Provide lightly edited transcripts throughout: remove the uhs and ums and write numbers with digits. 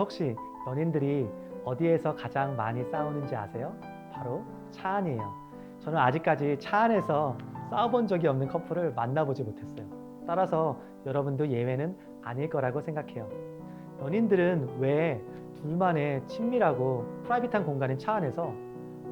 혹시 연인들이 어디에서 가장 많이 싸우는지 아세요? 바로 차 안이에요. 저는 아직까지 차 안에서 싸워본 적이 없는 커플을 만나보지 못했어요. 따라서 여러분도 예외는 아닐 거라고 생각해요. 연인들은 왜 둘만의 친밀하고 프라이빗한 공간인 차 안에서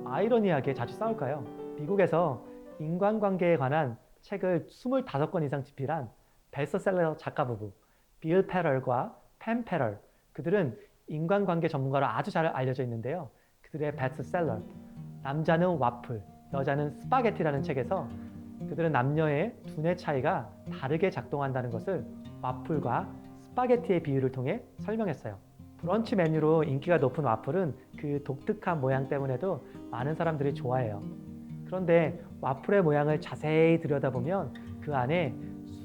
아이러니하게 자주 싸울까요? 미국에서 인간관계에 관한 책을 25권 이상 집필한 베스트셀러 작가 부부 빌 페럴과 팬 페럴, 그들은 인간관계 전문가로 아주 잘 알려져 있는데요. 그들의 베스트셀러 남자는 와플, 여자는 스파게티라는 책에서 그들은 남녀의 두뇌 차이가 다르게 작동한다는 것을 와플과 스파게티의 비유를 통해 설명했어요. 브런치 메뉴로 인기가 높은 와플은 그 독특한 모양 때문에도 많은 사람들이 좋아해요. 그런데 와플의 모양을 자세히 들여다보면 그 안에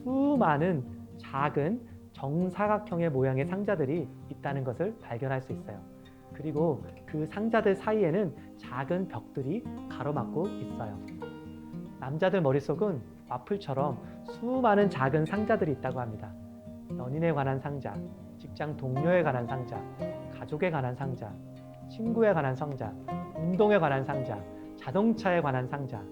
수많은 작은 정사각형의 모양의 상자들이 있다는 것을 발견할 수 있어요. 그리고 그 상자들 사이에는 작은 벽들이 가로막고 있어요. 남자들 머릿속은 와플처럼 수많은 작은 상자들이 있다고 합니다. 연인에 관한 상자, 직장 동료에 관한 상자, 가족에 관한 상자, 친구에 관한 상자, 운동에 관한 상자, 자동차에 관한 상자,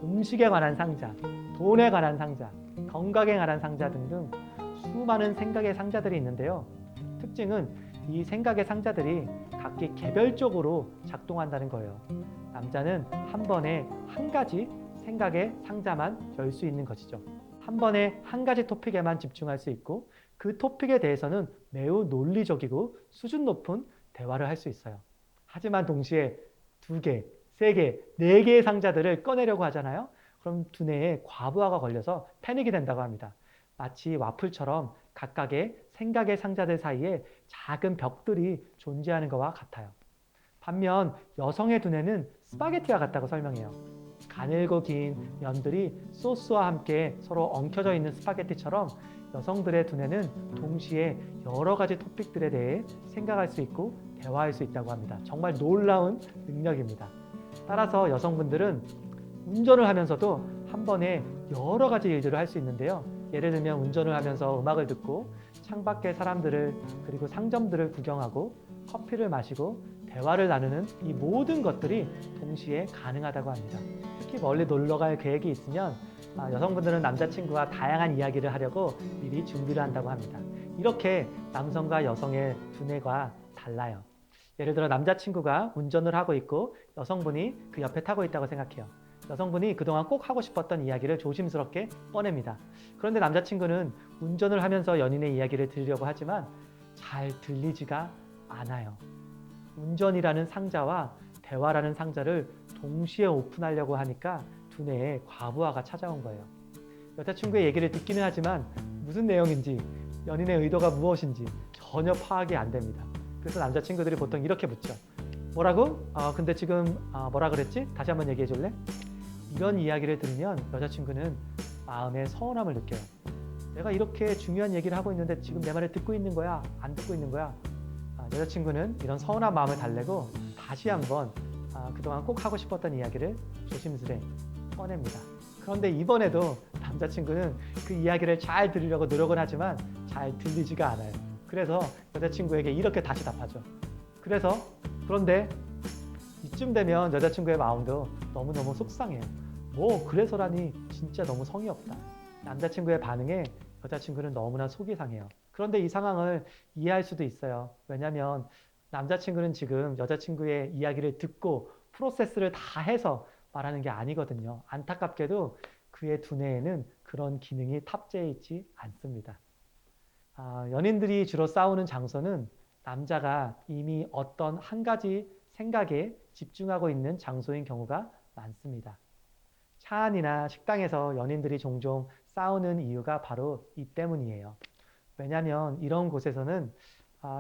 음식에 관한 상자, 돈에 관한 상자, 건강에 관한 상자 등등 수많은 생각의 상자들이 있는데요. 특징은 이 생각의 상자들이 각기 개별적으로 작동한다는 거예요. 남자는 한 번에 한 가지 생각의 상자만 열 수 있는 것이죠. 한 번에 한 가지 토픽에만 집중할 수 있고 그 토픽에 대해서는 매우 논리적이고 수준 높은 대화를 할 수 있어요. 하지만 동시에 두 개, 세 개, 네 개의 상자들을 꺼내려고 하잖아요. 그럼 두뇌에 과부하가 걸려서 패닉이 된다고 합니다. 마치 와플처럼 각각의 생각의 상자들 사이에 작은 벽들이 존재하는 것과 같아요. 반면 여성의 두뇌는 스파게티와 같다고 설명해요. 가늘고 긴 면들이 소스와 함께 서로 엉켜져 있는 스파게티처럼 여성들의 두뇌는 동시에 여러 가지 토픽들에 대해 생각할 수 있고 대화할 수 있다고 합니다. 정말 놀라운 능력입니다. 따라서 여성분들은 운전을 하면서도 한 번에 여러 가지 일들을 할 수 있는데요. 예를 들면 운전을 하면서 음악을 듣고 창밖의 사람들을 그리고 상점들을 구경하고 커피를 마시고 대화를 나누는 이 모든 것들이 동시에 가능하다고 합니다. 특히 멀리 놀러 갈 계획이 있으면 여성분들은 남자친구와 다양한 이야기를 하려고 미리 준비를 한다고 합니다. 이렇게 남성과 여성의 두뇌가 달라요. 예를 들어 남자친구가 운전을 하고 있고 여성분이 그 옆에 타고 있다고 생각해요. 여성분이 그동안 꼭 하고 싶었던 이야기를 조심스럽게 꺼냅니다. 그런데 남자친구는 운전을 하면서 연인의 이야기를 들으려고 하지만 잘 들리지가 않아요. 운전이라는 상자와 대화라는 상자를 동시에 오픈하려고 하니까 두뇌에 과부하가 찾아온 거예요. 여자친구의 얘기를 듣기는 하지만 무슨 내용인지, 연인의 의도가 무엇인지 전혀 파악이 안 됩니다. 그래서 남자친구들이 보통 이렇게 묻죠. 뭐라고? 근데 지금 뭐라 그랬지? 다시 한번 얘기해 줄래? 이런 이야기를 들으면 여자친구는 마음에 서운함을 느껴요. 내가 이렇게 중요한 얘기를 하고 있는데 지금 내 말을 듣고 있는 거야? 안 듣고 있는 거야? 여자친구는 이런 서운한 마음을 달래고 다시 한번 그동안 꼭 하고 싶었던 이야기를 조심스레 꺼냅니다. 그런데 이번에도 남자친구는 그 이야기를 잘 들으려고 노력은 하지만 잘 들리지가 않아요. 그래서 여자친구에게 이렇게 다시 답하죠. 그런데 이쯤 되면 여자친구의 마음도 너무너무 속상해요. 뭐 그래서라니 진짜 너무 성의 없다. 남자친구의 반응에 여자친구는 너무나 속이 상해요. 그런데 이 상황을 이해할 수도 있어요. 왜냐하면 남자친구는 지금 여자친구의 이야기를 듣고 프로세스를 다 해서 말하는 게 아니거든요. 안타깝게도 그의 두뇌에는 그런 기능이 탑재해 있지 않습니다. 연인들이 주로 싸우는 장소는 남자가 이미 어떤 한 가지 생각에 집중하고 있는 장소인 경우가 많습니다. 차 안이나 식당에서 연인들이 종종 싸우는 이유가 바로 이 때문이에요. 왜냐하면 이런 곳에서는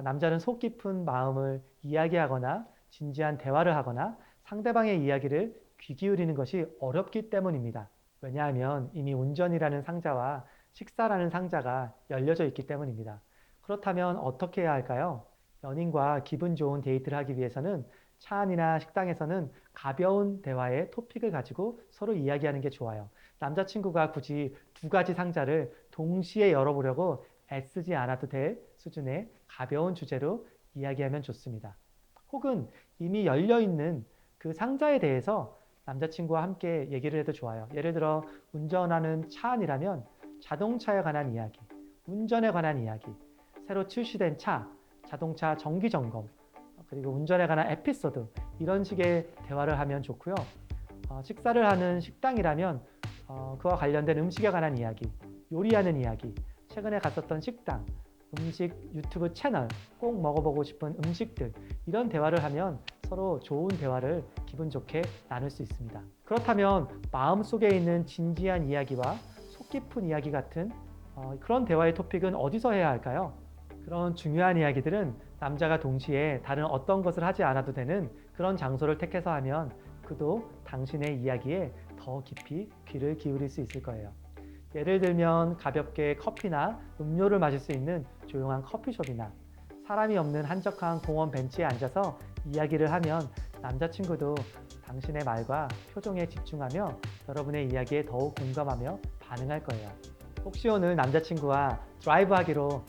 남자는 속 깊은 마음을 이야기하거나 진지한 대화를 하거나 상대방의 이야기를 귀 기울이는 것이 어렵기 때문입니다. 왜냐하면 이미 운전이라는 상자와 식사라는 상자가 열려져 있기 때문입니다. 그렇다면 어떻게 해야 할까요? 연인과 기분 좋은 데이트를 하기 위해서는 차 안이나 식당에서는 가벼운 대화의 토픽을 가지고 서로 이야기하는 게 좋아요. 남자친구가 굳이 두 가지 상자를 동시에 열어보려고 애쓰지 않아도 될 수준의 가벼운 주제로 이야기하면 좋습니다. 혹은 이미 열려있는 그 상자에 대해서 남자친구와 함께 얘기를 해도 좋아요. 예를 들어 운전하는 차 안이라면 자동차에 관한 이야기, 운전에 관한 이야기, 새로 출시된 차, 자동차 정기 점검, 그리고 운전에 관한 에피소드, 이런 식의 대화를 하면 좋고요. 식사를 하는 식당이라면 그와 관련된 음식에 관한 이야기, 요리하는 이야기, 최근에 갔었던 식당, 음식 유튜브 채널, 꼭 먹어보고 싶은 음식들, 이런 대화를 하면 서로 좋은 대화를 기분 좋게 나눌 수 있습니다. 그렇다면 마음속에 있는 진지한 이야기와 속 깊은 이야기 같은 그런 대화의 토픽은 어디서 해야 할까요? 그런 중요한 이야기들은 남자가 동시에 다른 어떤 것을 하지 않아도 되는 그런 장소를 택해서 하면 그도 당신의 이야기에 더 깊이 귀를 기울일 수 있을 거예요. 예를 들면 가볍게 커피나 음료를 마실 수 있는 조용한 커피숍이나 사람이 없는 한적한 공원 벤치에 앉아서 이야기를 하면 남자친구도 당신의 말과 표정에 집중하며 여러분의 이야기에 더욱 공감하며 반응할 거예요. 혹시 오늘 남자친구와 드라이브 하기로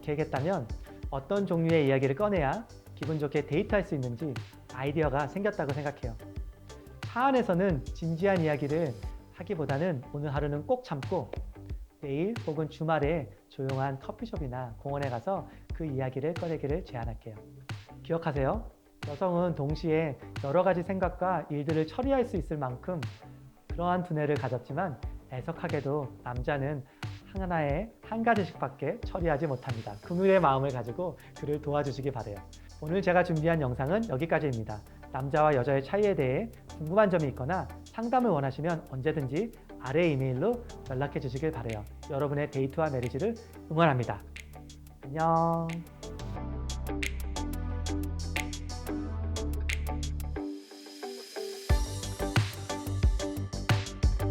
계획했다면 어떤 종류의 이야기를 꺼내야 기분 좋게 데이트할 수 있는지 아이디어가 생겼다고 생각해요. 차 안에서는 진지한 이야기를 하기보다는 오늘 하루는 꼭 참고 내일 혹은 주말에 조용한 커피숍이나 공원에 가서 그 이야기를 꺼내기를 제안할게요. 기억하세요. 여성은 동시에 여러 가지 생각과 일들을 처리할 수 있을 만큼 그러한 두뇌를 가졌지만 애석하게도 남자는 하나에 한 가지씩밖에 처리하지 못합니다. 긍휼의 마음을 가지고 그를 도와주시기 바래요. 오늘 제가 준비한 영상은 여기까지입니다. 남자와 여자의 차이에 대해 궁금한 점이 있거나 상담을 원하시면 언제든지 아래 이메일로 연락해 주시길 바래요. 여러분의 데이트와 매리지를 응원합니다. 안녕.